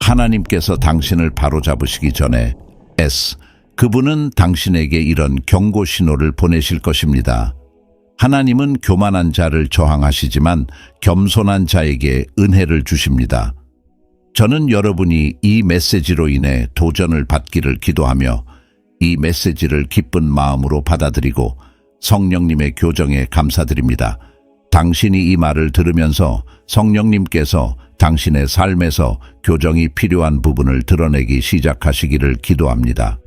하나님께서 당신을 바로잡으시기 전에 그분은 당신에게 이런 경고 신호를 보내실 것입니다. 하나님은 교만한 자를 저항하시지만 겸손한 자에게 은혜를 주십니다. 저는 여러분이 이 메시지로 인해 도전을 받기를 기도하며 이 메시지를 기쁜 마음으로 받아들이고 성령님의 교정에 감사드립니다. 당신이 이 말을 들으면서 성령님께서 당신의 삶에서 교정이 필요한 부분을 드러내기 시작하시기를 기도합니다.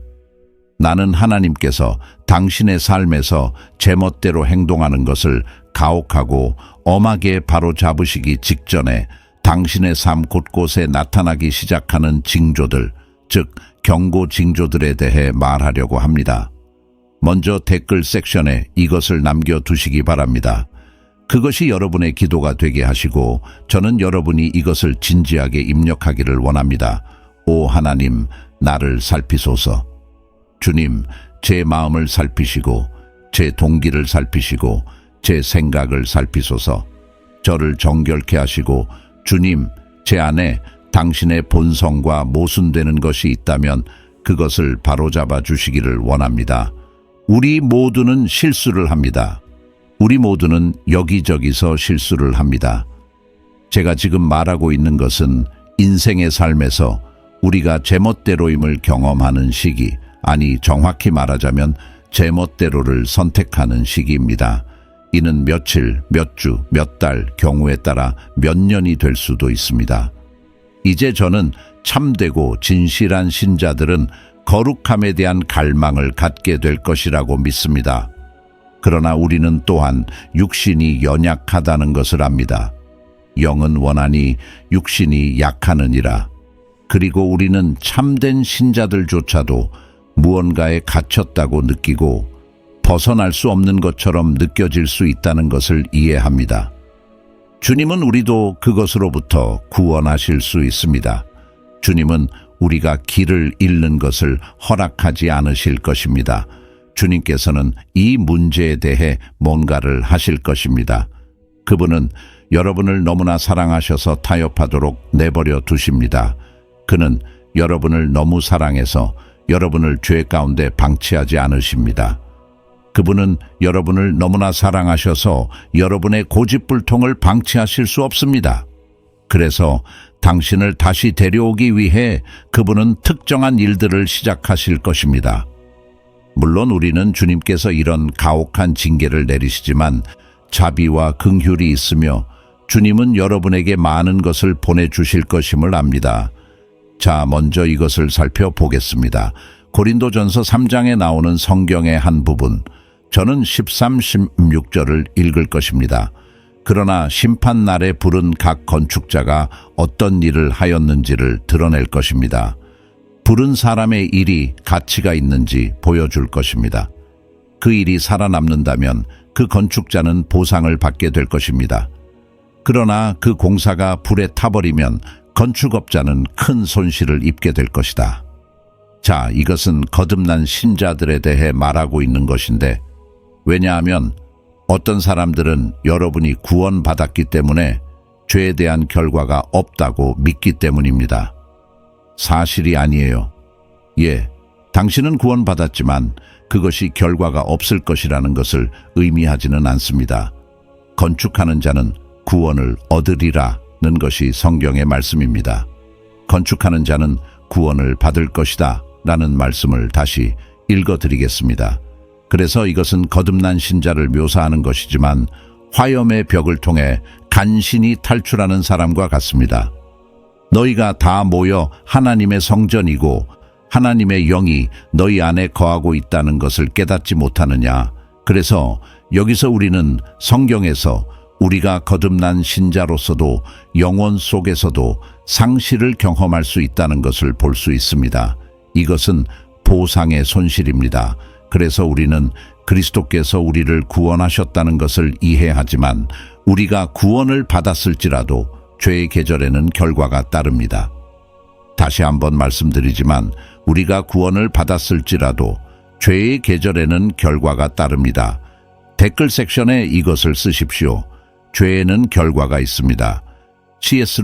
나는 하나님께서 당신의 삶에서 제멋대로 행동하는 것을 가혹하고 엄하게 바로잡으시기 직전에 당신의 삶 곳곳에 나타나기 시작하는 징조들, 즉 경고 징조들에 대해 말하려고 합니다. 먼저 댓글 섹션에 이것을 남겨두시기 바랍니다. 그것이 여러분의 기도가 되게 하시고 저는 여러분이 이것을 진지하게 입력하기를 원합니다. 오 하나님, 나를 살피소서. 주님, 제 마음을 살피시고 제 동기를 살피시고 제 생각을 살피소서. 저를 정결케 하시고 주님, 제 안에 당신의 본성과 모순되는 것이 있다면 그것을 바로잡아 주시기를 원합니다. 우리 모두는 실수를 합니다. 우리 모두는 여기저기서 실수를 합니다. 제가 지금 말하고 있는 것은 인생의 삶에서 우리가 제멋대로임을 경험하는 시기, 아니 정확히 말하자면 제멋대로를 선택하는 시기입니다. 이는 며칠, 몇 주, 몇 달, 경우에 따라 몇 년이 될 수도 있습니다. 이제 저는 참되고 진실한 신자들은 거룩함에 대한 갈망을 갖게 될 것이라고 믿습니다. 그러나 우리는 또한 육신이 연약하다는 것을 압니다. 영은 원하니 육신이 약하느니라. 그리고 우리는 참된 신자들조차도 무언가에 갇혔다고 느끼고 벗어날 수 없는 것처럼 느껴질 수 있다는 것을 이해합니다. 주님은 우리도 그것으로부터 구원하실 수 있습니다. 주님은 우리가 길을 잃는 것을 허락하지 않으실 것입니다. 주님께서는 이 문제에 대해 뭔가를 하실 것입니다. 그분은 여러분을 너무나 사랑하셔서 타협하도록 내버려 두십니다. 그는 여러분을 너무 사랑해서 여러분을 죄 가운데 방치하지 않으십니다. 그분은 여러분을 너무나 사랑하셔서 여러분의 고집불통을 방치하실 수 없습니다. 그래서 당신을 다시 데려오기 위해 그분은 특정한 일들을 시작하실 것입니다. 물론 우리는 주님께서 이런 가혹한 징계를 내리시지만 자비와 긍휼이 있으며 주님은 여러분에게 많은 것을 보내주실 것임을 압니다. 자, 먼저 이것을 살펴보겠습니다. 고린도전서 3장에 나오는 성경의 한 부분, 저는 13, 16절을 읽을 것입니다. 그러나 심판날에 부른 각 건축자가 어떤 일을 하였는지를 드러낼 것입니다. 부른 사람의 일이 가치가 있는지 보여줄 것입니다. 그 일이 살아남는다면 그 건축자는 보상을 받게 될 것입니다. 그러나 그 공사가 불에 타버리면 건축업자는 큰 손실을 입게 될 것이다. 자, 이것은 거듭난 신자들에 대해 말하고 있는 것인데, 왜냐하면 어떤 사람들은 여러분이 구원받았기 때문에 죄에 대한 결과가 없다고 믿기 때문입니다. 사실이 아니에요. 예, 당신은 구원받았지만 그것이 결과가 없을 것이라는 것을 의미하지는 않습니다. 건축하는 자는 구원을 얻으리라는 것이 성경의 말씀입니다. 건축하는 자는 구원을 받을 것이다 라는 말씀을 다시 읽어드리겠습니다. 그래서 이것은 거듭난 신자를 묘사하는 것이지만 화염의 벽을 통해 간신히 탈출하는 사람과 같습니다. 너희가 다 모여 하나님의 성전이고 하나님의 영이 너희 안에 거하고 있다는 것을 깨닫지 못하느냐. 그래서 여기서 우리는 성경에서 우리가 거듭난 신자로서도 영혼 속에서도 상실을 경험할 수 있다는 것을 볼 수 있습니다. 이것은 보상의 손실입니다. 그래서 우리는 그리스도께서 우리를 구원하셨다는 것을 이해하지만 우리가 구원을 받았을지라도 죄의 계절에는 결과가 따릅니다. 다시 한번 말씀드리지만 우리가 구원을 받았을지라도 죄의 계절에는 결과가 따릅니다. 댓글 섹션에 이것을 쓰십시오. 죄에는 결과가 있습니다. C.S.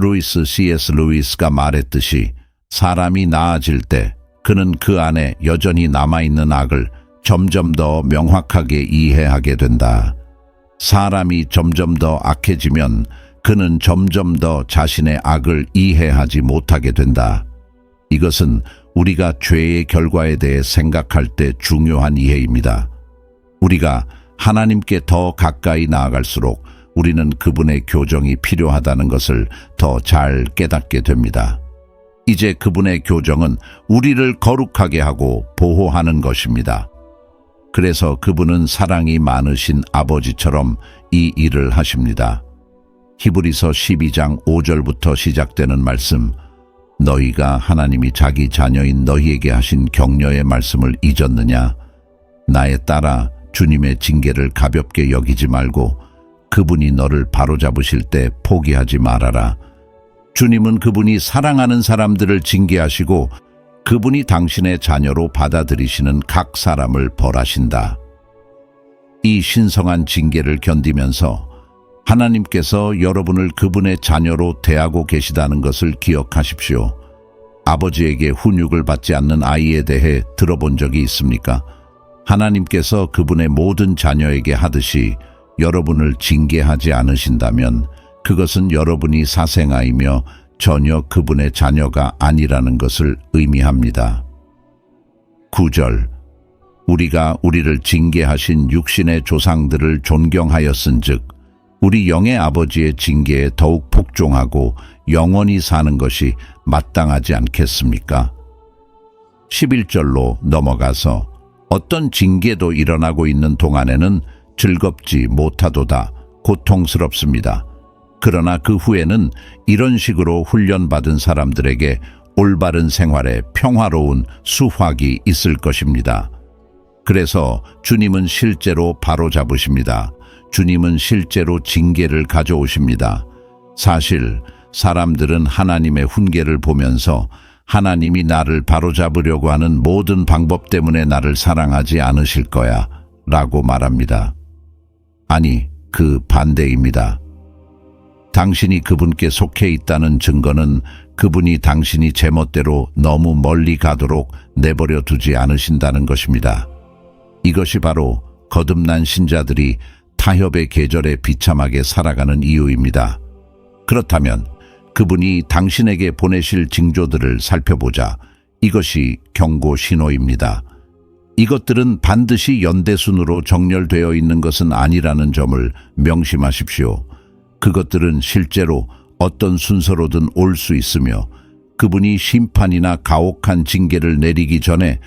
루이스가 말했듯이 사람이 나아질 때 그는 그 안에 여전히 남아있는 악을 점점 더 명확하게 이해하게 된다. 사람이 점점 더 악해지면 그는 점점 더 자신의 악을 이해하지 못하게 된다. 이것은 우리가 죄의 결과에 대해 생각할 때 중요한 이해입니다. 우리가 하나님께 더 가까이 나아갈수록 우리는 그분의 교정이 필요하다는 것을 더 잘 깨닫게 됩니다. 이제 그분의 교정은 우리를 거룩하게 하고 보호하는 것입니다. 그래서 그분은 사랑이 많으신 아버지처럼 이 일을 하십니다. 히브리서 12장 5절부터 시작되는 말씀, 너희가 하나님이 자기 자녀인 너희에게 하신 격려의 말씀을 잊었느냐? 나의 딸아, 주님의 징계를 가볍게 여기지 말고 그분이 너를 바로잡으실 때 포기하지 말아라. 주님은 그분이 사랑하는 사람들을 징계하시고 그분이 당신의 자녀로 받아들이시는 각 사람을 벌하신다. 이 신성한 징계를 견디면서 하나님께서 여러분을 그분의 자녀로 대하고 계시다는 것을 기억하십시오. 아버지에게 훈육을 받지 않는 아이에 대해 들어본 적이 있습니까? 하나님께서 그분의 모든 자녀에게 하듯이 여러분을 징계하지 않으신다면 그것은 여러분이 사생아이며 전혀 그분의 자녀가 아니라는 것을 의미합니다. 9절, 우리가 우리를 징계하신 육신의 조상들을 존경하였은즉 우리 영의 아버지의 징계에 더욱 복종하고 영원히 사는 것이 마땅하지 않겠습니까? 11절로 넘어가서 어떤 징계도 일어나고 있는 동안에는 즐겁지 못하도다 고통스럽습니다. 그러나 그 후에는 이런 식으로 훈련받은 사람들에게 올바른 생활에 평화로운 수확이 있을 것입니다. 그래서 주님은 실제로 바로잡으십니다. 주님은 실제로 징계를 가져오십니다. 사실 사람들은 하나님의 훈계를 보면서 하나님이 나를 바로잡으려고 하는 모든 방법 때문에 나를 사랑하지 않으실 거야 라고 말합니다. 아니, 그 반대입니다. 당신이 그분께 속해 있다는 증거는 그분이 당신이 제멋대로 너무 멀리 가도록 내버려 두지 않으신다는 것입니다. 이것이 바로 거듭난 신자들이 타협의 계절에 비참하게 살아가는 이유입니다. 그렇다면 그분이 당신에게 보내실 징조들을 살펴보자. 이것이 경고 신호입니다. 이것들은 반드시 연대순으로 정렬되어 있는 것은 아니라는 점을 명심하십시오. 그것들은 실제로 어떤 순서로든 올 수 있으며 그분이 심판이나 가혹한 징계를 내리기 전에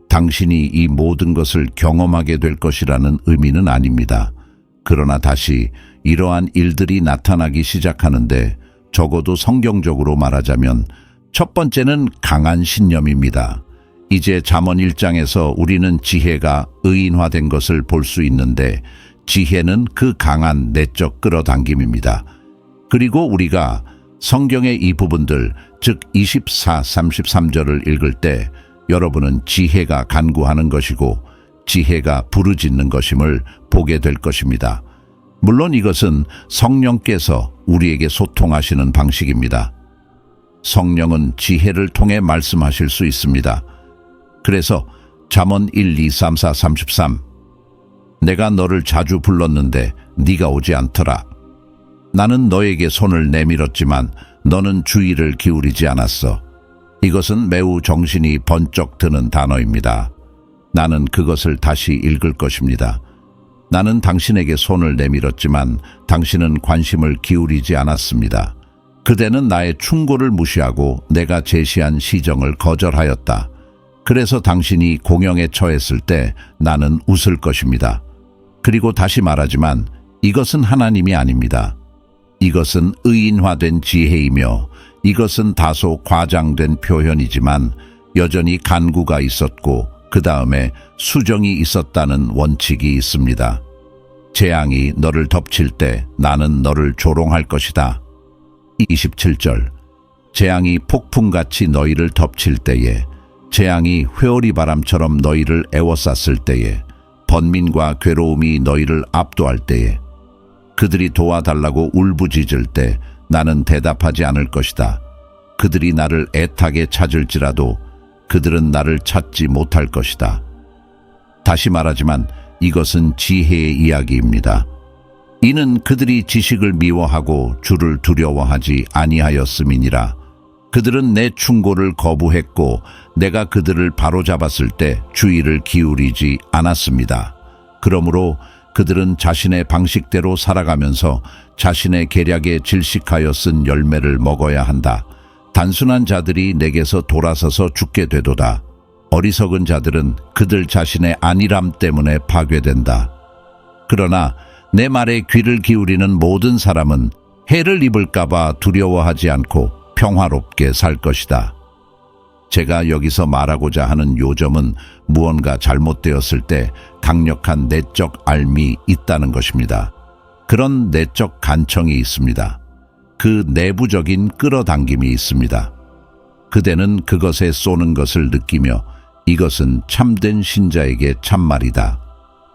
당신이 이 모든 것을 경험하게 될 것이라는 의미는 아닙니다. 그러나 다시 이러한 일들이 나타나기 시작하는데 적어도 성경적으로 말하자면 첫 번째는 강한 신념입니다. 이제 잠언 1장에서 우리는 지혜가 의인화된 것을 볼 수 있는데 지혜는 그 강한 내적 끌어당김입니다. 그리고 우리가 성경의 이 부분들, 즉 24, 33절을 읽을 때 여러분은 지혜가 간구하는 것이고 지혜가 부르짖는 것임을 보게 될 것입니다. 물론 이것은 성령께서 우리에게 소통하시는 방식입니다. 성령은 지혜를 통해 말씀하실 수 있습니다. 그래서 잠언 1, 2, 3, 4, 33 내가 너를 자주 불렀는데 네가 오지 않더라. 나는 너에게 손을 내밀었지만 너는 주의를 기울이지 않았어. 이것은 매우 정신이 번쩍 드는 단어입니다. 나는 그것을 다시 읽을 것입니다. 나는 당신에게 손을 내밀었지만 당신은 관심을 기울이지 않았습니다. 그대는 나의 충고를 무시하고 내가 제시한 시정을 거절하였다. 그래서 당신이 공영에 처했을 때 나는 웃을 것입니다. 그리고 다시 말하지만 이것은 하나님이 아닙니다. 이것은 의인화된 지혜이며 이것은 다소 과장된 표현이지만 여전히 간구가 있었고 그 다음에 수정이 있었다는 원칙이 있습니다. 재앙이 너를 덮칠 때 나는 너를 조롱할 것이다. 27절 재앙이 폭풍같이 너희를 덮칠 때에 재앙이 회오리 바람처럼 너희를 에워쌌을 때에 번민과 괴로움이 너희를 압도할 때에 그들이 도와달라고 울부짖을 때 나는 대답하지 않을 것이다. 그들이 나를 애타게 찾을지라도 그들은 나를 찾지 못할 것이다. 다시 말하지만 이것은 지혜의 이야기입니다. 이는 그들이 지식을 미워하고 주를 두려워하지 아니하였음이니라. 그들은 내 충고를 거부했고 내가 그들을 바로잡았을 때 주의를 기울이지 않았습니다. 그러므로 그들은 자신의 방식대로 살아가면서 자신의 계략에 질식하여 쓴 열매를 먹어야 한다. 단순한 자들이 내게서 돌아서서 죽게 되도다. 어리석은 자들은 그들 자신의 안일함 때문에 파괴된다. 그러나 내 말에 귀를 기울이는 모든 사람은 해를 입을까봐 두려워하지 않고 평화롭게 살 것이다. 제가 여기서 말하고자 하는 요점은 무언가 잘못되었을 때 강력한 내적 알미 있다는 것입니다. 그런 내적 간청이 있습니다. 그 내부적인 끌어당김이 있습니다. 그대는 그것에 쏘는 것을 느끼며 이것은 참된 신자에게 참말이다.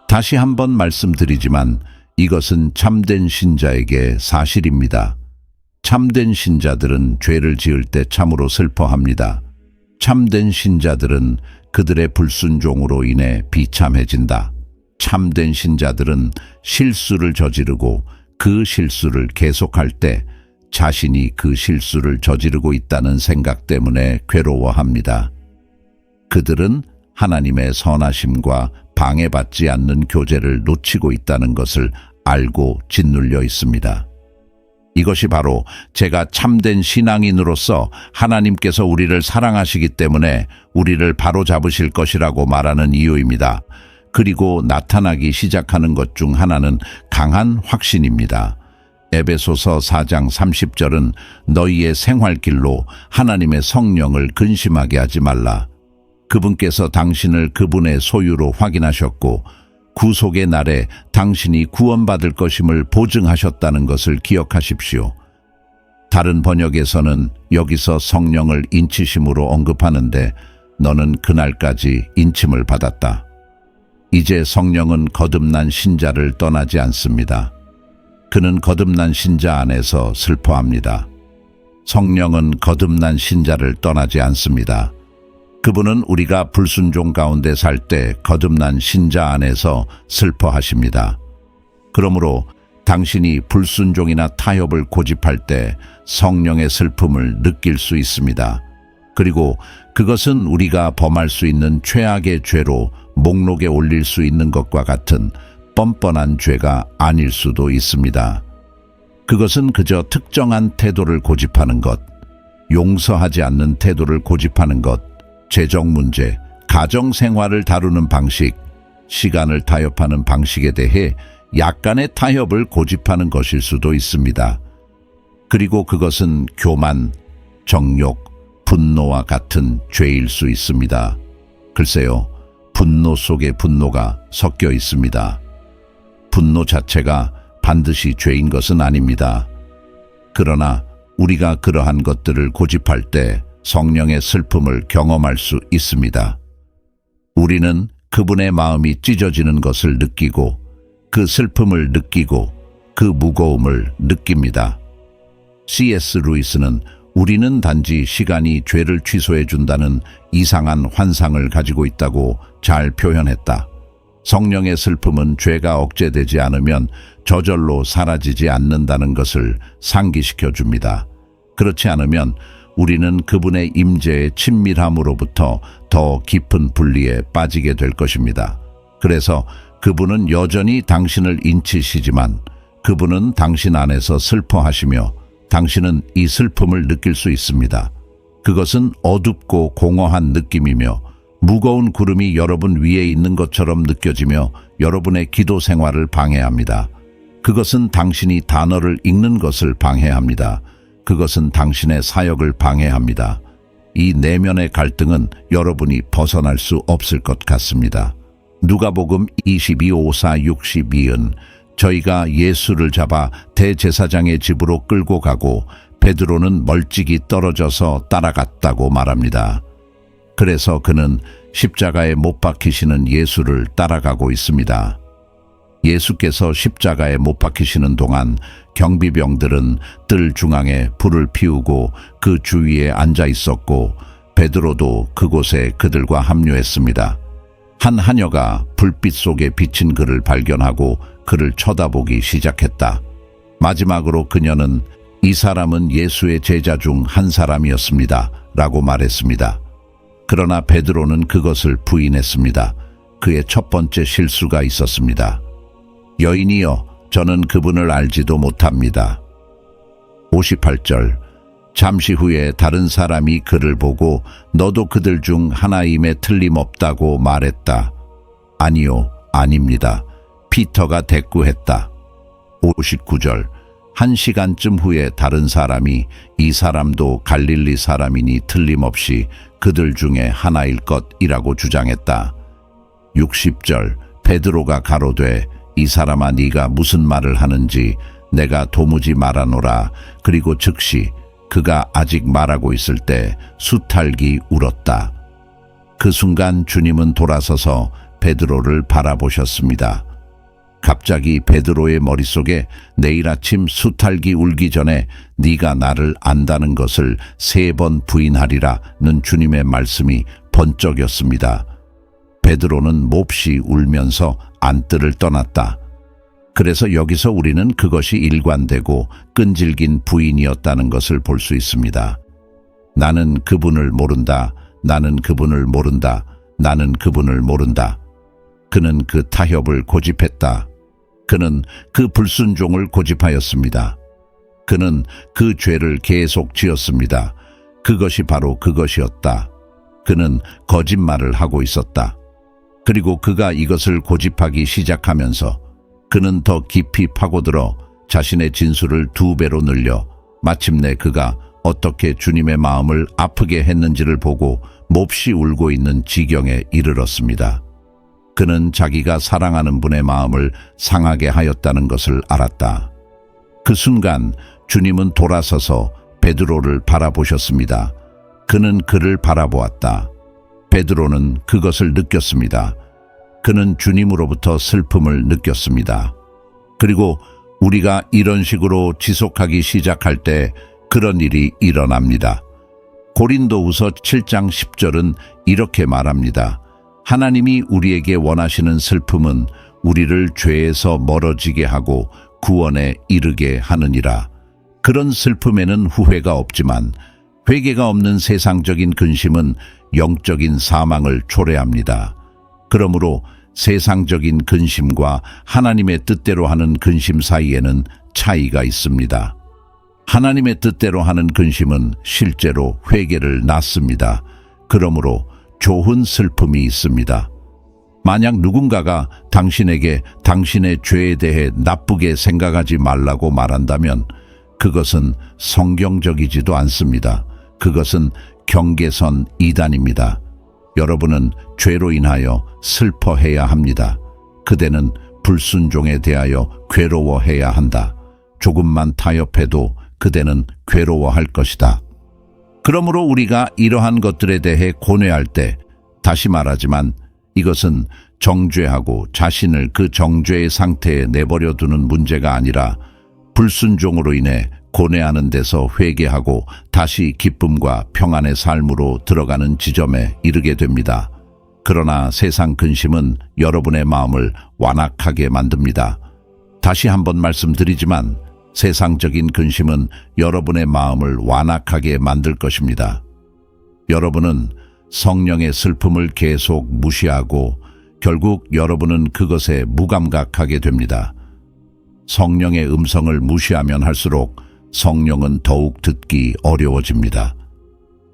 다시 한번 말씀드리지만 이것은 참된 신자에게 사실입니다. 참된 신자들은 죄를 지을 때 참으로 슬퍼합니다. 참된 신자들은 그들의 불순종으로 인해 비참해진다. 참된 신자들은 실수를 저지르고 그 실수를 계속할 때 자신이 그 실수를 저지르고 있다는 생각 때문에 괴로워합니다. 그들은 하나님의 선하심과 방해받지 않는 교제를 놓치고 있다는 것을 알고 짓눌려 있습니다. 이것이 바로 제가 참된 신앙인으로서 하나님께서 우리를 사랑하시기 때문에 우리를 바로잡으실 것이라고 말하는 이유입니다. 그리고 나타나기 시작하는 것 중 하나는 강한 확신입니다. 에베소서 4장 30절은 너희의 생활길로 하나님의 성령을 근심하게 하지 말라. 그분께서 당신을 그분의 소유로 확인하셨고 구속의 날에 당신이 구원받을 것임을 보증하셨다는 것을 기억하십시오. 다른 번역에서는 여기서 성령을 인치심으로 언급하는데 너는 그날까지 인침을 받았다. 이제 성령은 거듭난 신자를 떠나지 않습니다. 그는 거듭난 신자 안에서 슬퍼합니다. 성령은 거듭난 신자를 떠나지 않습니다. 그분은 우리가 불순종 가운데 살 때 거듭난 신자 안에서 슬퍼하십니다. 그러므로 당신이 불순종이나 타협을 고집할 때 성령의 슬픔을 느낄 수 있습니다. 그리고 그것은 우리가 범할 수 있는 최악의 죄로 목록에 올릴 수 있는 것과 같은 뻔뻔한 죄가 아닐 수도 있습니다. 그것은 그저 특정한 태도를 고집하는 것, 용서하지 않는 태도를 고집하는 것, 재정 문제, 가정 생활을 다루는 방식, 시간을 타협하는 방식에 대해 약간의 타협을 고집하는 것일 수도 있습니다. 그리고 그것은 교만, 정욕, 분노와 같은 죄일 수 있습니다. 글쎄요, 분노 속에 분노가 섞여 있습니다. 분노 자체가 반드시 죄인 것은 아닙니다. 그러나 우리가 그러한 것들을 고집할 때 성령의 슬픔을 경험할 수 있습니다. 우리는 그분의 마음이 찢어지는 것을 느끼고 그 슬픔을 느끼고 그 무거움을 느낍니다. C.S. 루이스는 우리는 단지 시간이 죄를 취소해 준다는 이상한 환상을 가지고 있다고 잘 표현했다. 성령의 슬픔은 죄가 억제되지 않으면 저절로 사라지지 않는다는 것을 상기시켜 줍니다. 그렇지 않으면 우리는 그분의 임재의 친밀함으로부터 더 깊은 분리에 빠지게 될 것입니다. 그래서 그분은 여전히 당신을 인치시지만 그분은 당신 안에서 슬퍼하시며 당신은 이 슬픔을 느낄 수 있습니다. 그것은 어둡고 공허한 느낌이며 무거운 구름이 여러분 위에 있는 것처럼 느껴지며 여러분의 기도 생활을 방해합니다. 그것은 당신이 단어를 읽는 것을 방해합니다. 그것은 당신의 사역을 방해합니다. 이 내면의 갈등은 여러분이 벗어날 수 없을 것 같습니다. 누가복음 22:54-62은 저희가 예수를 잡아 대제사장의 집으로 끌고 가고 베드로는 멀찍이 떨어져서 따라갔다고 말합니다. 그래서 그는 십자가에 못 박히시는 예수를 따라가고 있습니다. 예수께서 십자가에 못 박히시는 동안 경비병들은 뜰 중앙에 불을 피우고 그 주위에 앉아 있었고 베드로도 그곳에 그들과 합류했습니다. 한 하녀가 불빛 속에 비친 그를 발견하고 그를 쳐다보기 시작했다. 마지막으로 그녀는 이 사람은 예수의 제자 중 한 사람이었습니다. 라고 말했습니다. 그러나 베드로는 그것을 부인했습니다. 그의 첫 번째 실수가 있었습니다. 여인이여, 저는 그분을 알지도 못합니다. 58절. 잠시 후에 다른 사람이 그를 보고 너도 그들 중 하나임에 틀림없다고 말했다. 아니요, 아닙니다. 피터가 대꾸했다. 59절. 1시간쯤 후에 다른 사람이 이 사람도 갈릴리 사람이니 틀림없이 그들 중에 하나일 것이라고 주장했다. 60절. 베드로가 가로되 이 사람아 네가 무슨 말을 하는지 내가 도무지 말하노라. 그리고 즉시 그가 아직 말하고 있을 때 수탈기 울었다. 그 순간 주님은 돌아서서 베드로를 바라보셨습니다. 갑자기 베드로의 머릿속에 내일 아침 수탈기 울기 전에 네가 나를 안다는 것을 3번 부인하리라는 주님의 말씀이 번쩍였습니다. 베드로는 몹시 울면서 안뜰을 떠났다. 그래서 여기서 우리는 그것이 일관되고 끈질긴 부인이었다는 것을 볼 수 있습니다. 나는 그분을 모른다. 나는 그분을 모른다. 나는 그분을 모른다. 그는 그 타협을 고집했다. 그는 그 불순종을 고집하였습니다. 그는 그 죄를 계속 지었습니다. 그것이 바로 그것이었다. 그는 거짓말을 하고 있었다. 그리고 그가 이것을 고집하기 시작하면서 그는 더 깊이 파고들어 자신의 진술을 2배로 늘려 마침내 그가 어떻게 주님의 마음을 아프게 했는지를 보고 몹시 울고 있는 지경에 이르렀습니다. 그는 자기가 사랑하는 분의 마음을 상하게 하였다는 것을 알았다. 그 순간 주님은 돌아서서 베드로를 바라보셨습니다. 그는 그를 바라보았다. 베드로는 그것을 느꼈습니다. 그는 주님으로부터 슬픔을 느꼈습니다. 그리고 우리가 이런 식으로 지속하기 시작할 때 그런 일이 일어납니다. 고린도후서 7장 10절은 이렇게 말합니다. 하나님이 우리에게 원하시는 슬픔은 우리를 죄에서 멀어지게 하고 구원에 이르게 하느니라. 그런 슬픔에는 후회가 없지만 회개가 없는 세상적인 근심은 영적인 사망을 초래합니다. 그러므로 세상적인 근심과 하나님의 뜻대로 하는 근심 사이에는 차이가 있습니다. 하나님의 뜻대로 하는 근심은 실제로 회개를 낳습니다. 그러므로 좋은 슬픔이 있습니다. 만약 누군가가 당신에게 당신의 죄에 대해 나쁘게 생각하지 말라고 말한다면 그것은 성경적이지도 않습니다. 그것은 경계선 이단입니다. 여러분은 죄로 인하여 슬퍼해야 합니다. 그대는 불순종에 대하여 괴로워해야 한다. 조금만 타협해도 그대는 괴로워할 것이다. 그러므로 우리가 이러한 것들에 대해 고뇌할 때, 다시 말하지만 이것은 정죄하고 자신을 그 정죄의 상태에 내버려 두는 문제가 아니라 불순종으로 인해 고뇌하는 데서 회개하고 다시 기쁨과 평안의 삶으로 들어가는 지점에 이르게 됩니다. 그러나 세상 근심은 여러분의 마음을 완악하게 만듭니다. 다시 한번 말씀드리지만 세상적인 근심은 여러분의 마음을 완악하게 만들 것입니다. 여러분은 성령의 슬픔을 계속 무시하고 결국 여러분은 그것에 무감각하게 됩니다. 성령의 음성을 무시하면 할수록 성령은 더욱 듣기 어려워집니다.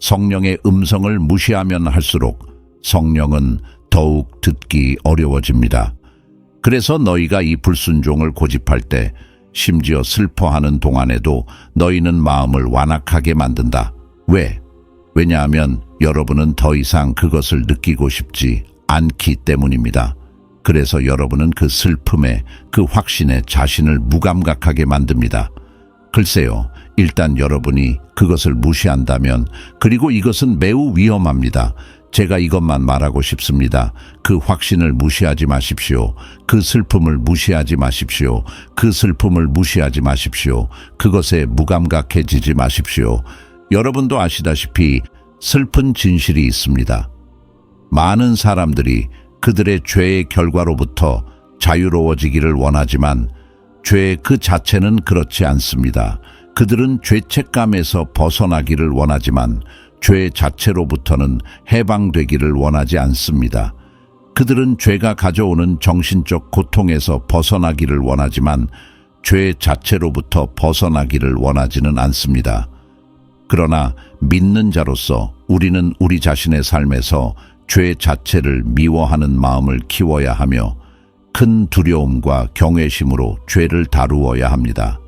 성령의 음성을 무시하면 할수록 성령은 더욱 듣기 어려워집니다. 그래서 너희가 이 불순종을 고집할 때 심지어 슬퍼하는 동안에도 너희는 마음을 완악하게 만든다. 왜? 왜냐하면 여러분은 더 이상 그것을 느끼고 싶지 않기 때문입니다. 그래서 여러분은 그 슬픔에, 그 확신에 자신을 무감각하게 만듭니다. 글쎄요, 일단 여러분이 그것을 무시한다면, 그리고 이것은 매우 위험합니다. 제가 이것만 말하고 싶습니다. 그 확신을 무시하지 마십시오. 그 슬픔을 무시하지 마십시오. 그 슬픔을 무시하지 마십시오. 그것에 무감각해지지 마십시오. 여러분도 아시다시피 슬픈 진실이 있습니다. 많은 사람들이 그들의 죄의 결과로부터 자유로워지기를 원하지만 죄 그 자체는 그렇지 않습니다. 그들은 죄책감에서 벗어나기를 원하지만 죄 자체로부터는 해방되기를 원하지 않습니다. 그들은 죄가 가져오는 정신적 고통에서 벗어나기를 원하지만 죄 자체로부터 벗어나기를 원하지는 않습니다. 그러나 믿는 자로서 우리는 우리 자신의 삶에서 죄 자체를 미워하는 마음을 키워야 하며 큰 두려움과 경외심으로 죄를 다루어야 합니다.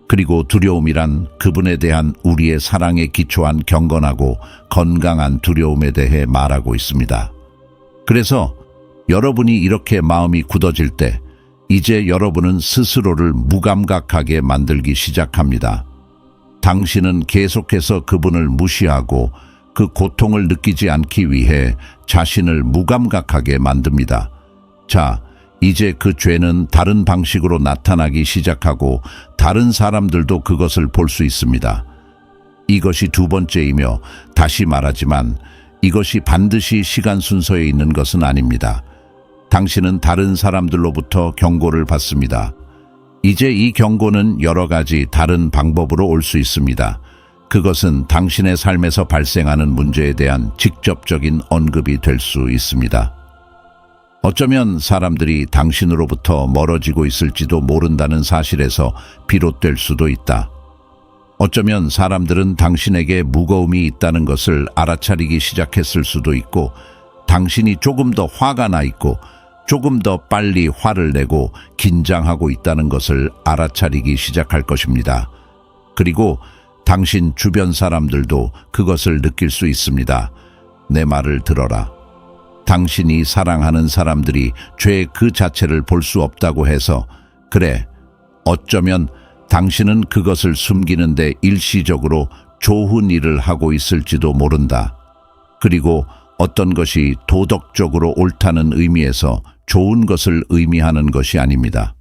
그리고 두려움이란 그분에 대한 우리의 사랑에 기초한 경건하고 건강한 두려움에 대해 말하고 있습니다. 그래서 여러분이 이렇게 마음이 굳어질 때 이제 여러분은 스스로를 무감각하게 만들기 시작합니다. 당신은 계속해서 그분을 무시하고 그 고통을 느끼지 않기 위해 자신을 무감각하게 만듭니다. 자, 이제 그 죄는 다른 방식으로 나타나기 시작하고 다른 사람들도 그것을 볼 수 있습니다. 이것이 두 번째이며 다시 말하지만 이것이 반드시 시간 순서에 있는 것은 아닙니다. 당신은 다른 사람들로부터 경고를 받습니다. 이제 이 경고는 여러 가지 다른 방법으로 올 수 있습니다. 그것은 당신의 삶에서 발생하는 문제에 대한 직접적인 언급이 될 수 있습니다. 어쩌면 사람들이 당신으로부터 멀어지고 있을지도 모른다는 사실에서 비롯될 수도 있다. 어쩌면 사람들은 당신에게 무거움이 있다는 것을 알아차리기 시작했을 수도 있고, 당신이 조금 더 화가 나 있고 조금 더 빨리 화를 내고 긴장하고 있다는 것을 알아차리기 시작할 것입니다. 그리고 당신 주변 사람들도 그것을 느낄 수 있습니다. 내 말을 들어라. 당신이 사랑하는 사람들이 죄 그 자체를 볼 수 없다고 해서 그래, 어쩌면 당신은 그것을 숨기는데 일시적으로 좋은 일을 하고 있을지도 모른다. 그리고 어떤 것이 도덕적으로 옳다는 의미에서 좋은 것을 의미하는 것이 아닙니다.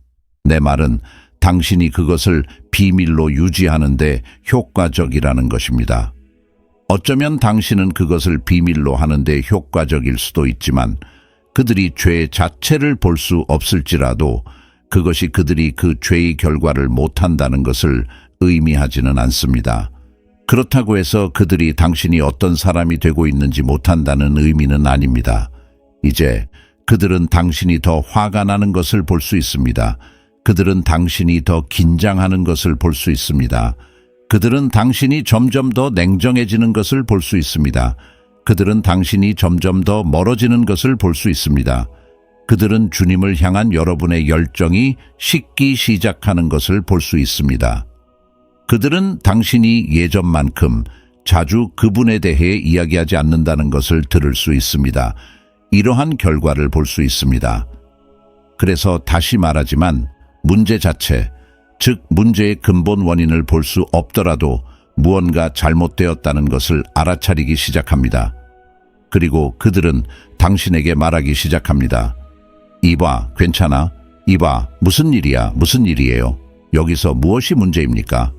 내 말은 당신이 그것을 비밀로 유지하는데 효과적이라는 것입니다. 어쩌면 당신은 그것을 비밀로 하는데 효과적일 수도 있지만 그들이 죄 자체를 볼 수 없을지라도 그것이 그들이 그 죄의 결과를 못한다는 것을 의미하지는 않습니다. 그렇다고 해서 그들이 당신이 어떤 사람이 되고 있는지 못한다는 의미는 아닙니다. 이제 그들은 당신이 더 화가 나는 것을 볼 수 있습니다. 그들은 당신이 더 긴장하는 것을 볼 수 있습니다. 그들은 당신이 점점 더 냉정해지는 것을 볼 수 있습니다. 그들은 당신이 점점 더 멀어지는 것을 볼 수 있습니다. 그들은 주님을 향한 여러분의 열정이 식기 시작하는 것을 볼 수 있습니다. 그들은 당신이 예전만큼 자주 그분에 대해 이야기하지 않는다는 것을 들을 수 있습니다. 이러한 결과를 볼 수 있습니다. 그래서 다시 말하지만 문제 자체, 즉 문제의 근본 원인을 볼 수 없더라도 무언가 잘못되었다는 것을 알아차리기 시작합니다. 그리고 그들은 당신에게 말하기 시작합니다. 이봐, 괜찮아? 이봐, 무슨 일이야? 무슨 일이에요? 여기서 무엇이 문제입니까?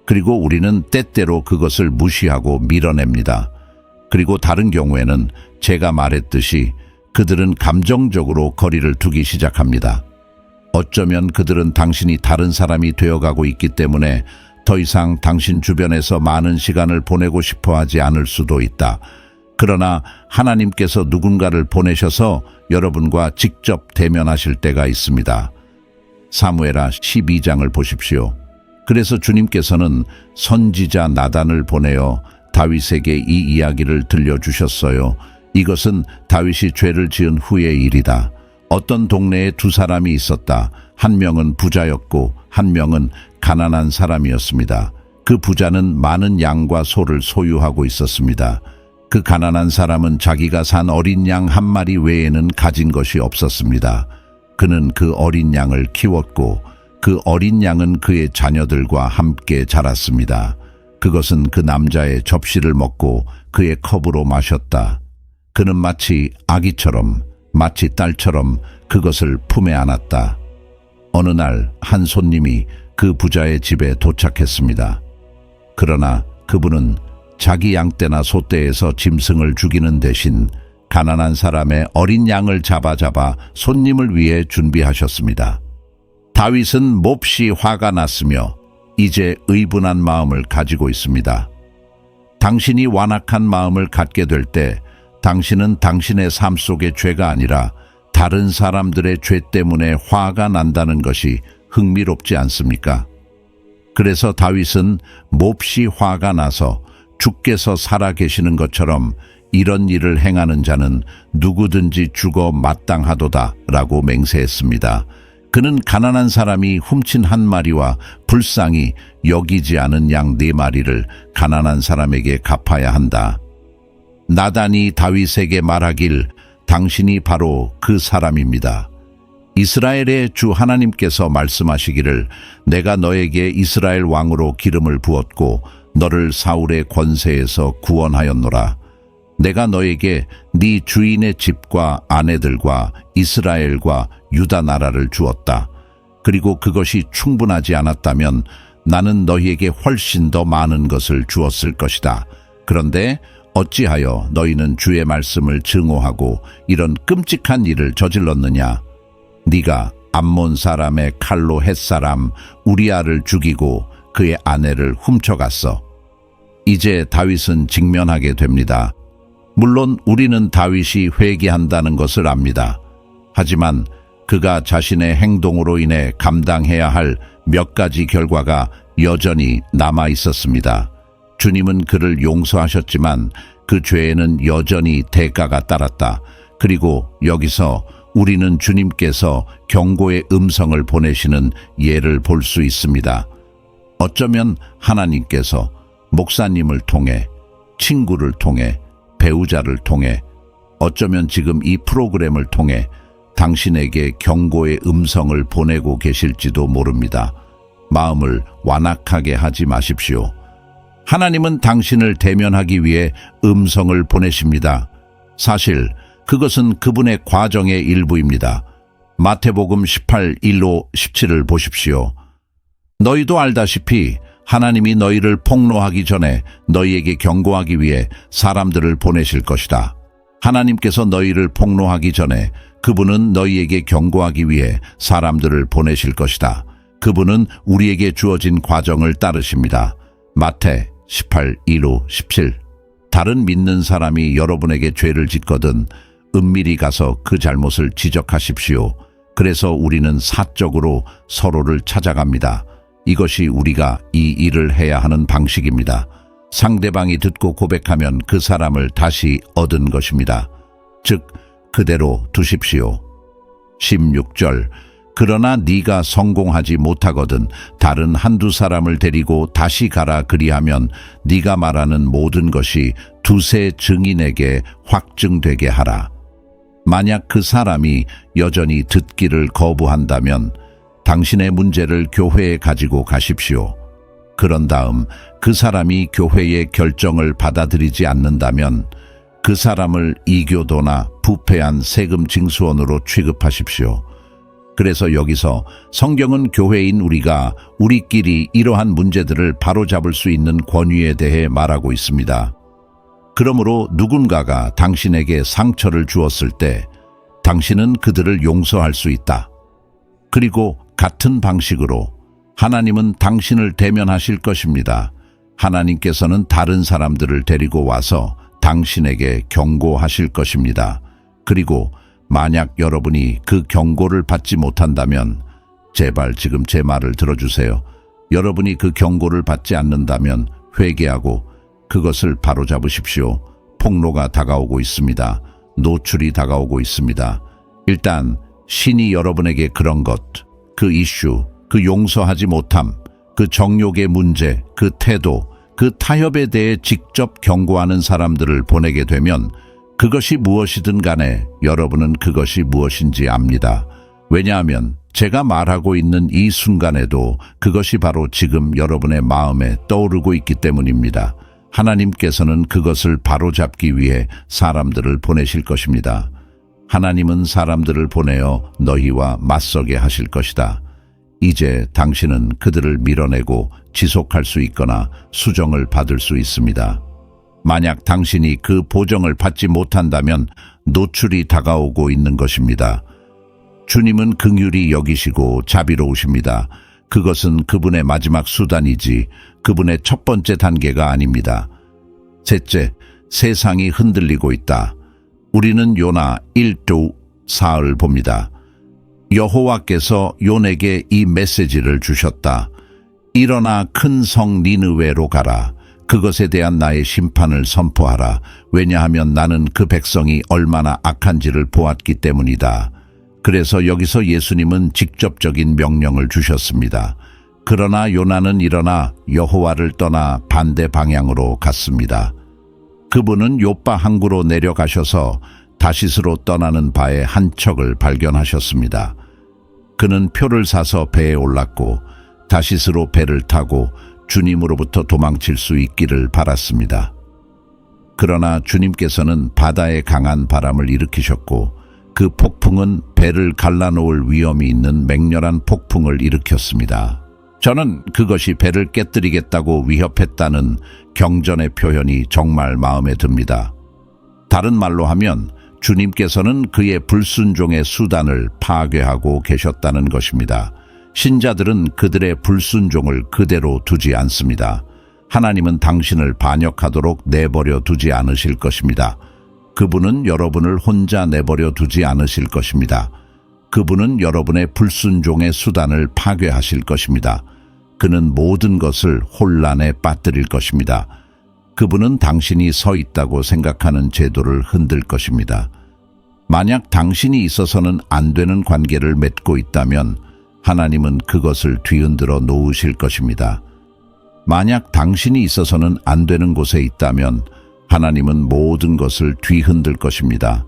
그리고 우리는 때때로 그것을 무시하고 밀어냅니다. 그리고 다른 경우에는 제가 말했듯이 그들은 감정적으로 거리를 두기 시작합니다. 어쩌면 그들은 당신이 다른 사람이 되어가고 있기 때문에 더 이상 당신 주변에서 많은 시간을 보내고 싶어 하지 않을 수도 있다. 그러나 하나님께서 누군가를 보내셔서 여러분과 직접 대면하실 때가 있습니다. 사무엘하 12장을 보십시오. 그래서 주님께서는 선지자 나단을 보내어 다윗에게 이 이야기를 들려주셨어요. 이것은 다윗이 죄를 지은 후의 일이다. 어떤 동네에 두 사람이 있었다. 한 명은 부자였고 한 명은 가난한 사람이었습니다. 그 부자는 많은 양과 소를 소유하고 있었습니다. 그 가난한 사람은 자기가 산 어린 양 한 마리 외에는 가진 것이 없었습니다. 그는 그 어린 양을 키웠고 그 어린 양은 그의 자녀들과 함께 자랐습니다. 그것은 그 남자의 접시를 먹고 그의 컵으로 마셨다. 그는 마치 아기처럼, 마치 딸처럼 그것을 품에 안았다. 어느 날 한 손님이 그 부자의 집에 도착했습니다. 그러나 그분은 자기 양떼나 소떼에서 짐승을 죽이는 대신 가난한 사람의 어린 양을 잡아 손님을 위해 준비하셨습니다. 다윗은 몹시 화가 났으며 이제 의분한 마음을 가지고 있습니다. 당신이 완악한 마음을 갖게 될 때 당신은 당신의 삶 속의 죄가 아니라 다른 사람들의 죄 때문에 화가 난다는 것이 흥미롭지 않습니까? 그래서 다윗은 몹시 화가 나서 주께서 살아 계시는 것처럼 이런 일을 행하는 자는 누구든지 죽어 마땅하도다 라고 맹세했습니다. 그는 가난한 사람이 훔친 한 마리와 불쌍히 여기지 않은 양 4마리를 가난한 사람에게 갚아야 한다. 나단이 다윗에게 말하길 당신이 바로 그 사람입니다. 이스라엘의 주 하나님께서 말씀하시기를 내가 너에게 이스라엘 왕으로 기름을 부었고 너를 사울의 권세에서 구원하였노라. 내가 너에게 네 주인의 집과 아내들과 이스라엘과 유다 나라를 주었다. 그리고 그것이 충분하지 않았다면 나는 너희에게 훨씬 더 많은 것을 주었을 것이다. 그런데 어찌하여 너희는 주의 말씀을 증오하고 이런 끔찍한 일을 저질렀느냐? 네가 암몬 사람의 칼로 햇사람 우리아를 죽이고 그의 아내를 훔쳐갔어. 이제 다윗은 직면하게 됩니다. 물론 우리는 다윗이 회개한다는 것을 압니다. 하지만 그가 자신의 행동으로 인해 감당해야 할 몇 가지 결과가 여전히 남아 있었습니다. 주님은 그를 용서하셨지만 그 죄에는 여전히 대가가 따랐다. 그리고 여기서 우리는 주님께서 경고의 음성을 보내시는 예를 볼 수 있습니다. 어쩌면 하나님께서 목사님을 통해, 친구를 통해, 배우자를 통해, 어쩌면 지금 이 프로그램을 통해 당신에게 경고의 음성을 보내고 계실지도 모릅니다. 마음을 완악하게 하지 마십시오. 하나님은 당신을 대면하기 위해 음성을 보내십니다. 사실 그것은 그분의 과정의 일부입니다. 마태복음 18, 1로 17을 보십시오. 너희도 알다시피 하나님이 너희를 폭로하기 전에 너희에게 경고하기 위해 사람들을 보내실 것이다. 하나님께서 너희를 폭로하기 전에 그분은 너희에게 경고하기 위해 사람들을 보내실 것이다. 그분은 우리에게 주어진 과정을 따르십니다. 마태 18, 2로 17. 다른 믿는 사람이 여러분에게 죄를 짓거든 은밀히 가서 그 잘못을 지적하십시오. 그래서 우리는 사적으로 서로를 찾아갑니다. 이것이 우리가 이 일을 해야 하는 방식입니다. 상대방이 듣고 고백하면 그 사람을 다시 얻은 것입니다. 즉, 그대로 두십시오. 16절. 그러나 네가 성공하지 못하거든 다른 한두 사람을 데리고 다시 가라 그리하면 네가 말하는 모든 것이 두세 증인에게 확증되게 하라. 만약 그 사람이 여전히 듣기를 거부한다면 당신의 문제를 교회에 가지고 가십시오. 그런 다음 그 사람이 교회의 결정을 받아들이지 않는다면 그 사람을 이교도나 부패한 세금 징수원으로 취급하십시오. 그래서 여기서 성경은 교회인 우리가 우리끼리 이러한 문제들을 바로잡을 수 있는 권위에 대해 말하고 있습니다. 그러므로 누군가가 당신에게 상처를 주었을 때 당신은 그들을 용서할 수 있다. 그리고 같은 방식으로 하나님은 당신을 대면하실 것입니다. 하나님께서는 다른 사람들을 데리고 와서 당신에게 경고하실 것입니다. 그리고 만약 여러분이 그 경고를 받지 못한다면 제발 지금 제 말을 들어주세요. 여러분이 그 경고를 받지 않는다면 회개하고 그것을 바로잡으십시오. 폭로가 다가오고 있습니다. 노출이 다가오고 있습니다. 일단 신이 여러분에게 그런 것, 그 이슈, 그 용서하지 못함, 그 정욕의 문제, 그 태도, 그 타협에 대해 직접 경고하는 사람들을 보내게 되면 그것이 무엇이든 간에 여러분은 그것이 무엇인지 압니다. 왜냐하면 제가 말하고 있는 이 순간에도 그것이 바로 지금 여러분의 마음에 떠오르고 있기 때문입니다. 하나님께서는 그것을 바로잡기 위해 사람들을 보내실 것입니다. 하나님은 사람들을 보내어 너희와 맞서게 하실 것이다. 이제 당신은 그들을 밀어내고 지속할 수 있거나 수정을 받을 수 있습니다. 만약 당신이 그 보정을 받지 못한다면 노출이 다가오고 있는 것입니다. 주님은 긍휼히 여기시고 자비로우십니다. 그것은 그분의 마지막 수단이지 그분의 첫 번째 단계가 아닙니다. 셋째, 세상이 흔들리고 있다. 우리는 요나 1조 4을 봅니다. 여호와께서 요나에게 이 메시지를 주셨다. 일어나 큰 성 니느웨로 가라. 그것에 대한 나의 심판을 선포하라. 왜냐하면 나는 그 백성이 얼마나 악한지를 보았기 때문이다. 그래서 여기서 예수님은 직접적인 명령을 주셨습니다. 그러나 요나는 일어나 여호와를 떠나 반대 방향으로 갔습니다. 그분은 요빠 항구로 내려가셔서 다시스로 떠나는 바의 한 척을 발견하셨습니다. 그는 표를 사서 배에 올랐고 다시스로 배를 타고 주님으로부터 도망칠 수 있기를 바랐습니다. 그러나 주님께서는 바다에 강한 바람을 일으키셨고 그 폭풍은 배를 갈라놓을 위험이 있는 맹렬한 폭풍을 일으켰습니다. 저는 그것이 배를 깨뜨리겠다고 위협했다는 경전의 표현이 정말 마음에 듭니다. 다른 말로 하면 주님께서는 그의 불순종의 수단을 파괴하고 계셨다는 것입니다. 신자들은 그들의 불순종을 그대로 두지 않습니다. 하나님은 당신을 반역하도록 내버려 두지 않으실 것입니다. 그분은 여러분을 혼자 내버려 두지 않으실 것입니다. 그분은 여러분의 불순종의 수단을 파괴하실 것입니다. 그는 모든 것을 혼란에 빠뜨릴 것입니다. 그분은 당신이 서 있다고 생각하는 제도를 흔들 것입니다. 만약 당신이 있어서는 안 되는 관계를 맺고 있다면 하나님은 그것을 뒤흔들어 놓으실 것입니다. 만약 당신이 있어서는 안 되는 곳에 있다면 하나님은 모든 것을 뒤흔들 것입니다.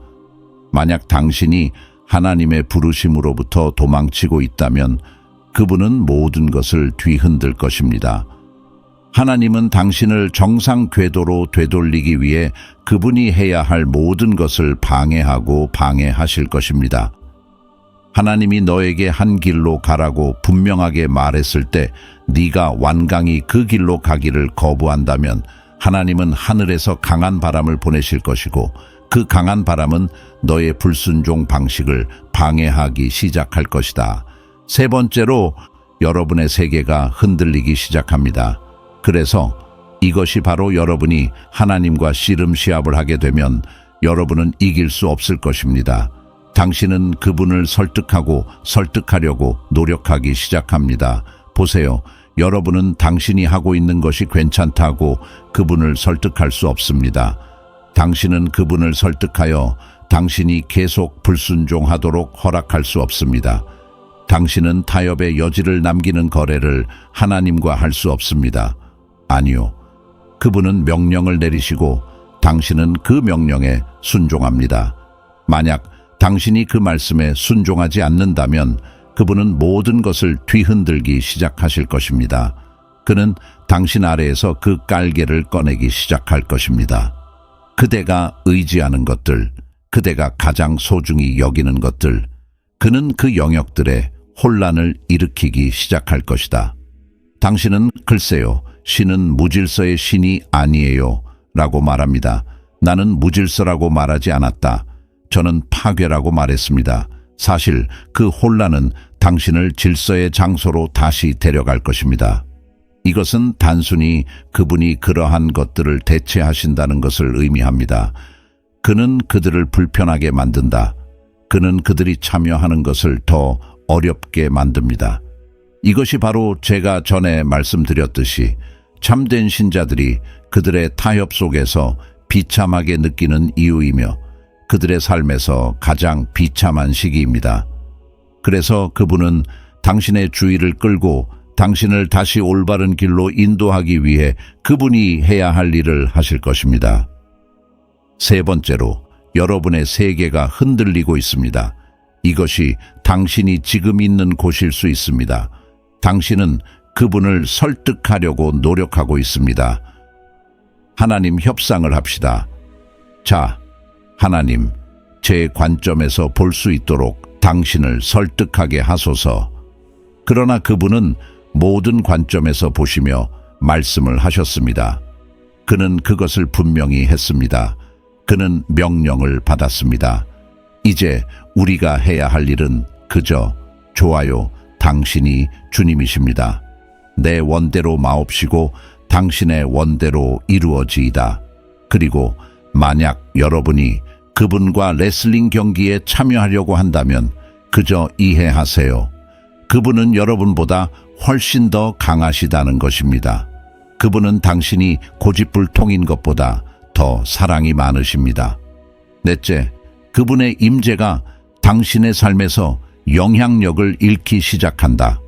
만약 당신이 하나님의 부르심으로부터 도망치고 있다면 그분은 모든 것을 뒤흔들 것입니다. 하나님은 당신을 정상 궤도로 되돌리기 위해 그분이 해야 할 모든 것을 방해하고 방해하실 것입니다. 하나님이 너에게 한 길로 가라고 분명하게 말했을 때 네가 완강히 그 길로 가기를 거부한다면 하나님은 하늘에서 강한 바람을 보내실 것이고 그 강한 바람은 너의 불순종 방식을 방해하기 시작할 것이다. 세 번째로 여러분의 세계가 흔들리기 시작합니다. 그래서 이것이 바로 여러분이 하나님과 씨름 시합을 하게 되면 여러분은 이길 수 없을 것입니다. 당신은 그분을 설득하려고 노력하기 시작합니다. 보세요. 여러분은 당신이 하고 있는 것이 괜찮다고 그분을 설득할 수 없습니다. 당신은 그분을 설득하여 당신이 계속 불순종하도록 허락할 수 없습니다. 당신은 타협의 여지를 남기는 거래를 하나님과 할 수 없습니다. 아니요. 그분은 명령을 내리시고 당신은 그 명령에 순종합니다. 만약 당신이 그 말씀에 순종하지 않는다면 그분은 모든 것을 뒤흔들기 시작하실 것입니다. 그는 당신 아래에서 그 깔개를 꺼내기 시작할 것입니다. 그대가 의지하는 것들, 그대가 가장 소중히 여기는 것들, 그는 그 영역들에 혼란을 일으키기 시작할 것이다. 당신은 글쎄요, 신은 무질서의 신이 아니에요 라고 말합니다. 나는 무질서라고 말하지 않았다. 저는 파괴라고 말했습니다. 사실 그 혼란은 당신을 질서의 장소로 다시 데려갈 것입니다. 이것은 단순히 그분이 그러한 것들을 대체하신다는 것을 의미합니다. 그는 그들을 불편하게 만든다. 그는 그들이 참여하는 것을 더 어렵게 만듭니다. 이것이 바로 제가 전에 말씀드렸듯이 참된 신자들이 그들의 타협 속에서 비참하게 느끼는 이유이며 그들의 삶에서 가장 비참한 시기입니다. 그래서 그분은 당신의 주의를 끌고 당신을 다시 올바른 길로 인도하기 위해 그분이 해야 할 일을 하실 것입니다. 세 번째로, 여러분의 세계가 흔들리고 있습니다. 이것이 당신이 지금 있는 곳일 수 있습니다. 당신은 그분을 설득하려고 노력하고 있습니다. 하나님 협상을 합시다. 자, 하나님, 제 관점에서 볼 수 있도록 당신을 설득하게 하소서. 그러나 그분은 모든 관점에서 보시며 말씀을 하셨습니다. 그는 그것을 분명히 했습니다. 그는 명령을 받았습니다. 이제 우리가 해야 할 일은 그저 좋아요, 당신이 주님이십니다. 내 원대로 마옵시고 당신의 원대로 이루어지이다. 그리고 만약 여러분이 그분과 레슬링 경기에 참여하려고 한다면 그저 이해하세요. 그분은 여러분보다 훨씬 더 강하시다는 것입니다. 그분은 당신이 고집불통인 것보다 더 사랑이 많으십니다. 넷째, 그분의 임재가 당신의 삶에서 영향력을 잃기 시작한다.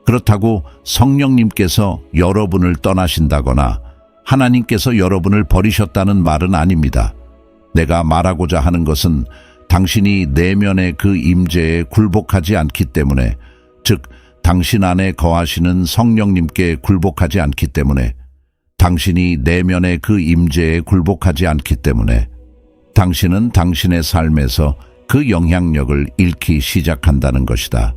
그렇다고 성령님께서 여러분을 떠나신다거나 하나님께서 여러분을 버리셨다는 말은 아닙니다. 내가 말하고자 하는 것은 당신이 내면의 그 임재에 굴복하지 않기 때문에, 즉 당신 안에 거하시는 성령님께 굴복하지 않기 때문에, 당신이 내면의 그 임재에 굴복하지 않기 때문에 당신은 당신의 삶에서 그 영향력을 잃기 시작한다는 것이다.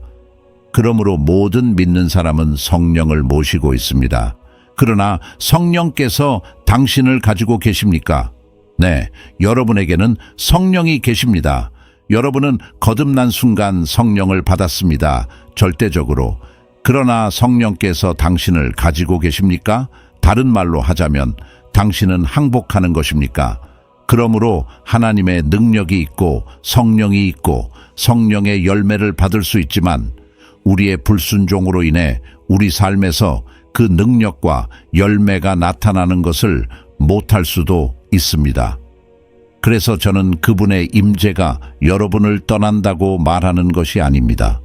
그러므로 모든 믿는 사람은 성령을 모시고 있습니다. 그러나 성령께서 당신을 가지고 계십니까? 네, 여러분에게는 성령이 계십니다. 여러분은 거듭난 순간 성령을 받았습니다. 절대적으로. 그러나 성령께서 당신을 가지고 계십니까? 다른 말로 하자면 당신은 항복하는 것입니까? 그러므로 하나님의 능력이 있고 성령이 있고 성령의 열매를 받을 수 있지만 우리의 불순종으로 인해 우리 삶에서 그 능력과 열매가 나타나는 것을 못할 수도 있습니다. 그래서 저는 그분의 임재가 여러분을 떠난다고 말하는 것이 아닙니다.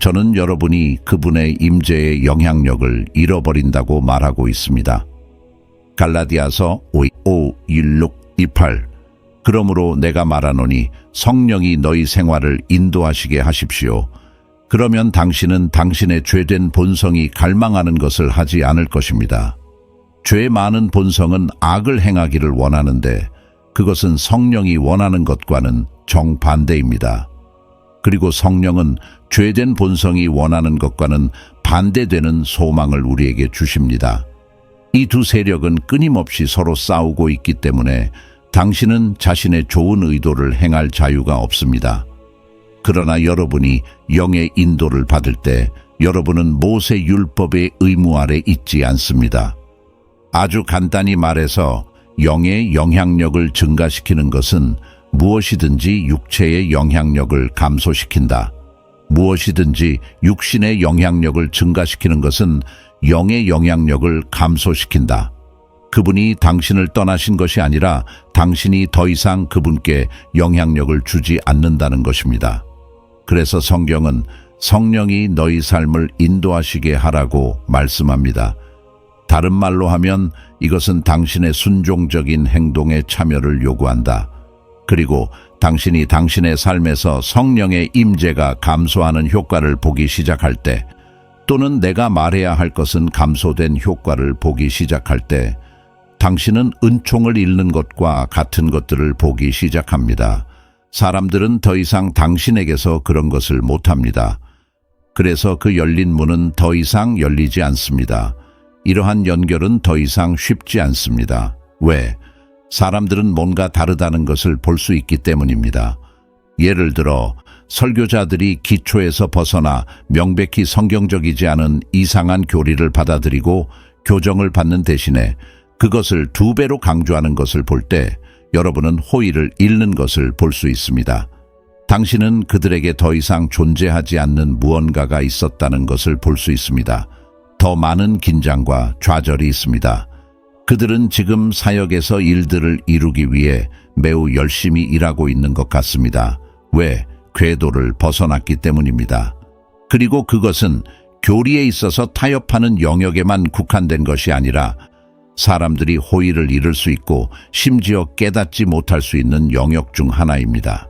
저는 여러분이 그분의 임재의 영향력을 잃어버린다고 말하고 있습니다. 갈라디아서 5, 16, 28. 그러므로 내가 말하노니 성령이 너희 생활을 인도하시게 하십시오. 그러면 당신은 당신의 죄된 본성이 갈망하는 것을 하지 않을 것입니다. 죄 많은 본성은 악을 행하기를 원하는데 그것은 성령이 원하는 것과는 정반대입니다. 그리고 성령은 죄된 본성이 원하는 것과는 반대되는 소망을 우리에게 주십니다. 이 두 세력은 끊임없이 서로 싸우고 있기 때문에 당신은 자신의 좋은 의도를 행할 자유가 없습니다. 그러나 여러분이 영의 인도를 받을 때 여러분은 모세 율법의 의무 아래 있지 않습니다. 아주 간단히 말해서 영의 영향력을 증가시키는 것은 무엇이든지 육체의 영향력을 감소시킨다. 무엇이든지 육신의 영향력을 증가시키는 것은 영의 영향력을 감소시킨다. 그분이 당신을 떠나신 것이 아니라 당신이 더 이상 그분께 영향력을 주지 않는다는 것입니다. 그래서 성경은 성령이 너희 삶을 인도하시게 하라고 말씀합니다. 다른 말로 하면 이것은 당신의 순종적인 행동에 참여를 요구한다. 그리고 당신이 당신의 삶에서 성령의 임재가 감소하는 효과를 보기 시작할 때, 또는 내가 말해야 할 것은 감소된 효과를 보기 시작할 때 당신은 은총을 잃는 것과 같은 것들을 보기 시작합니다. 사람들은 더 이상 당신에게서 그런 것을 못합니다. 그래서 그 열린 문은 더 이상 열리지 않습니다. 이러한 연결은 더 이상 쉽지 않습니다. 왜? 사람들은 뭔가 다르다는 것을 볼 수 있기 때문입니다. 예를 들어 설교자들이 기초에서 벗어나 명백히 성경적이지 않은 이상한 교리를 받아들이고 교정을 받는 대신에 그것을 2배로 강조하는 것을 볼 때 여러분은 호의를 잃는 것을 볼 수 있습니다. 당신은 그들에게 더 이상 존재하지 않는 무언가가 있었다는 것을 볼 수 있습니다. 더 많은 긴장과 좌절이 있습니다. 그들은 지금 사역에서 일들을 이루기 위해 매우 열심히 일하고 있는 것 같습니다. 왜? 궤도를 벗어났기 때문입니다. 그리고 그것은 교리에 있어서 타협하는 영역에만 국한된 것이 아니라 사람들이 호의를 잃을 수 있고 심지어 깨닫지 못할 수 있는 영역 중 하나입니다.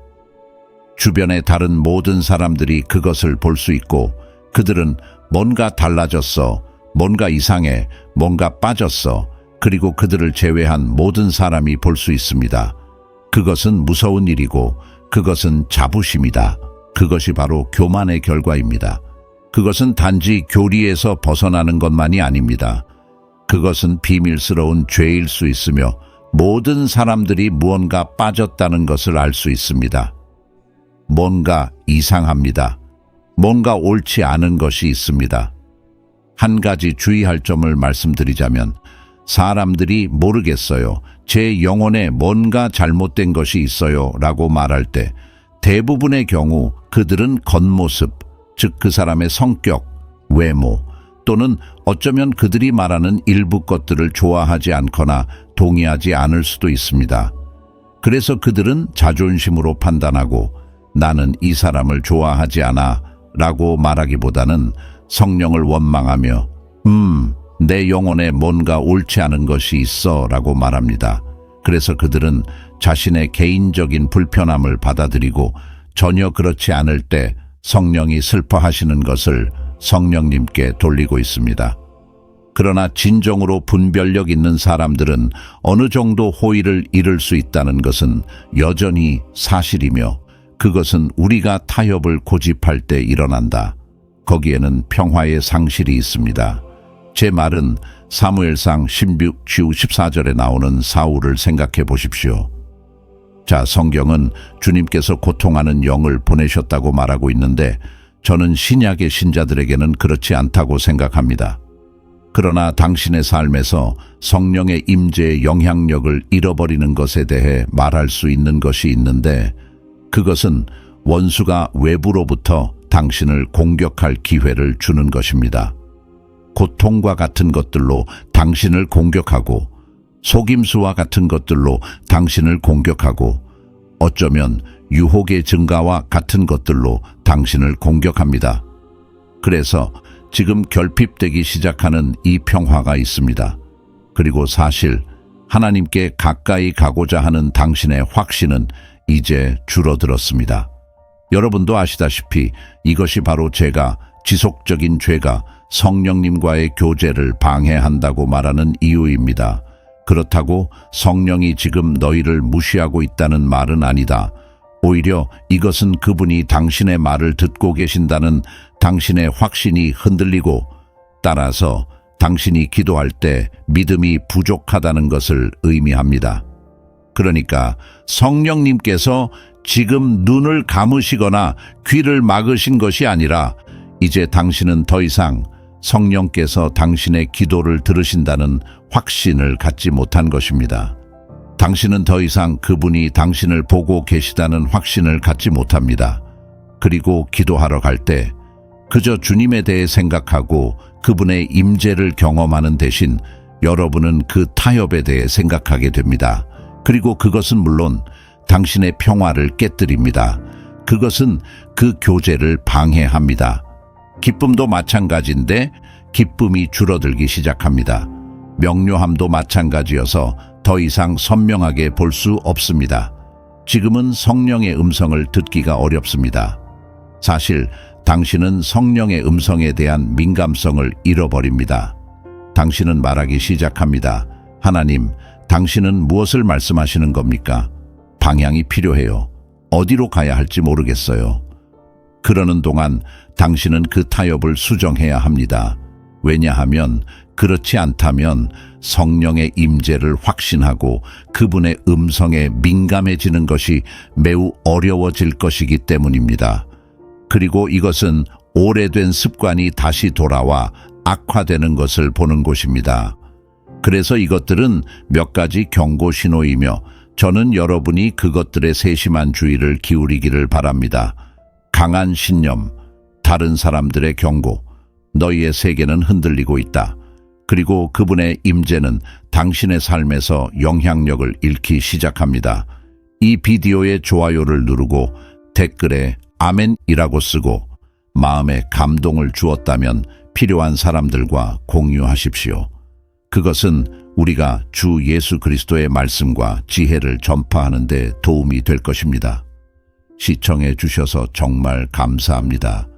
주변의 다른 모든 사람들이 그것을 볼 수 있고 그들은 뭔가 달라졌어, 뭔가 이상해, 뭔가 빠졌어, 그리고 그들을 제외한 모든 사람이 볼 수 있습니다. 그것은 무서운 일이고 그것은 자부심이다. 그것이 바로 교만의 결과입니다. 그것은 단지 교리에서 벗어나는 것만이 아닙니다. 그것은 비밀스러운 죄일 수 있으며 모든 사람들이 무언가 빠졌다는 것을 알 수 있습니다. 뭔가 이상합니다. 뭔가 옳지 않은 것이 있습니다. 한 가지 주의할 점을 말씀드리자면 사람들이 모르겠어요. 제 영혼에 뭔가 잘못된 것이 있어요 라고 말할 때 대부분의 경우 그들은 겉모습, 즉 그 사람의 성격, 외모 또는 어쩌면 그들이 말하는 일부 것들을 좋아하지 않거나 동의하지 않을 수도 있습니다. 그래서 그들은 자존심으로 판단하고 나는 이 사람을 좋아하지 않아 라고 말하기보다는 성령을 원망하며 내 영혼에 뭔가 옳지 않은 것이 있어 라고 말합니다. 그래서 그들은 자신의 개인적인 불편함을 받아들이고 전혀 그렇지 않을 때 성령이 슬퍼하시는 것을 성령님께 돌리고 있습니다. 그러나 진정으로 분별력 있는 사람들은 어느 정도 호의를 잃을 수 있다는 것은 여전히 사실이며 그것은 우리가 타협을 고집할 때 일어난다. 거기에는 평화의 상실이 있습니다. 제 말은 사무엘상 16주 14절에 나오는 사울을 생각해 보십시오. 자, 성경은 주님께서 고통하는 영을 보내셨다고 말하고 있는데 저는 신약의 신자들에게는 그렇지 않다고 생각합니다. 그러나 당신의 삶에서 성령의 임재의 영향력을 잃어버리는 것에 대해 말할 수 있는 것이 있는데 그것은 원수가 외부로부터 당신을 공격할 기회를 주는 것입니다. 고통과 같은 것들로 당신을 공격하고 속임수와 같은 것들로 당신을 공격하고 어쩌면 유혹의 증가와 같은 것들로 당신을 공격합니다. 그래서 지금 결핍되기 시작하는 이 평화가 있습니다. 그리고 사실 하나님께 가까이 가고자 하는 당신의 확신은 이제 줄어들었습니다. 여러분도 아시다시피 이것이 바로 제가 지속적인 죄가 성령님과의 교제를 방해한다고 말하는 이유입니다. 그렇다고 성령이 지금 너희를 무시하고 있다는 말은 아니다. 오히려 이것은 그분이 당신의 말을 듣고 계신다는 당신의 확신이 흔들리고 따라서 당신이 기도할 때 믿음이 부족하다는 것을 의미합니다. 그러니까 성령님께서 지금 눈을 감으시거나 귀를 막으신 것이 아니라 이제 당신은 더 이상 성령께서 당신의 기도를 들으신다는 확신을 갖지 못한 것입니다. 당신은 더 이상 그분이 당신을 보고 계시다는 확신을 갖지 못합니다. 그리고 기도하러 갈 때 그저 주님에 대해 생각하고 그분의 임재를 경험하는 대신 여러분은 그 타협에 대해 생각하게 됩니다. 그리고 그것은 물론 당신의 평화를 깨뜨립니다. 그것은 그 교제를 방해합니다. 기쁨도 마찬가지인데 기쁨이 줄어들기 시작합니다. 명료함도 마찬가지여서 더 이상 선명하게 볼 수 없습니다. 지금은 성령의 음성을 듣기가 어렵습니다. 사실 당신은 성령의 음성에 대한 민감성을 잃어버립니다. 당신은 말하기 시작합니다. 하나님, 당신은 무엇을 말씀하시는 겁니까? 방향이 필요해요. 어디로 가야 할지 모르겠어요. 그러는 동안 당신은 그 타협을 수정해야 합니다. 왜냐하면 그렇지 않다면 성령의 임재를 확신하고 그분의 음성에 민감해지는 것이 매우 어려워질 것이기 때문입니다. 그리고 이것은 오래된 습관이 다시 돌아와 악화되는 것을 보는 곳입니다. 그래서 이것들은 몇 가지 경고 신호이며 저는 여러분이 그것들의 세심한 주의를 기울이기를 바랍니다. 강한 신념, 다른 사람들의 경고, 너희의 세계는 흔들리고 있다. 그리고 그분의 임재는 당신의 삶에서 영향력을 잃기 시작합니다. 이 비디오의 좋아요를 누르고 댓글에 아멘이라고 쓰고 마음에 감동을 주었다면 필요한 사람들과 공유하십시오. 그것은 우리가 주 예수 그리스도의 말씀과 지혜를 전파하는 데 도움이 될 것입니다. 시청해 주셔서 정말 감사합니다.